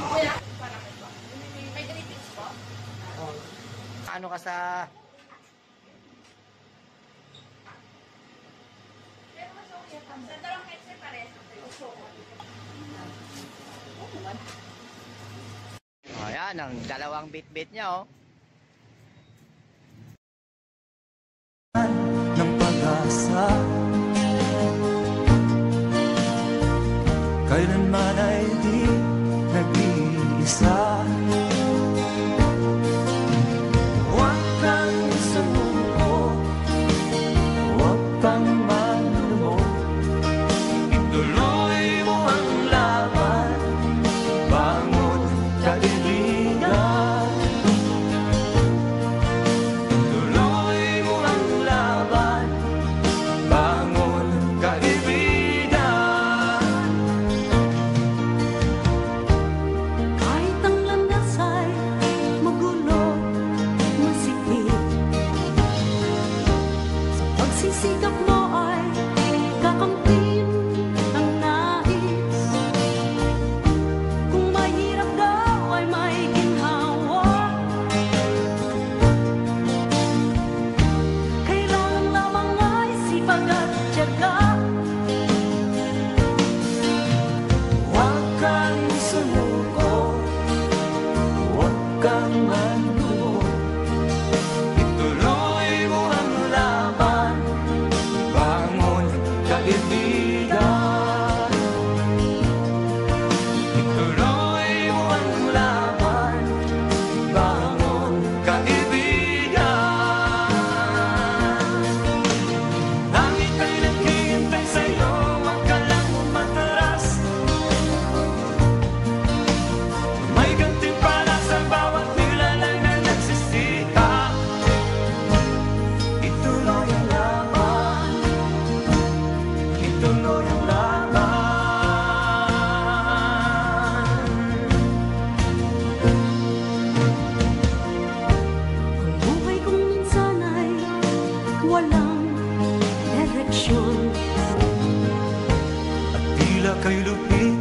Kuya, parang ito. May greetings po? Ano ka sa... Sa dalawang headset pares. Ayan, ang dalawang bit-bit niya, oh. Ng pag-asa, kailanman ay di nag-iisa. Huwag kang sumuko, huwag kang manlumo, ituloy mo ang laban, bangon kaibigan. Ituloy mo ang laban, bangon kaibigan. Kahit ang landas ay magulo, masikip, sa pagsisikap mo ay kakamtin ang nais. Kung mahirap daw ay may ginhawa, kailangan lamang ay sipag at tiyaga. Huwag kang sumuko, huwag kang manlumo, ituloy mo ang laban, bangon kaibigan. Ituloy mo ang laban, bangon kaibigan. Langit ay naghihintay sa'yo, huwag ka lang umatras. May gantimpala sa bawat nilalang na nagsisiha. Ituloy ang laban, ituloy ang laban. Ang buhay kong minsan ay walang direksyon. At tila kay lupit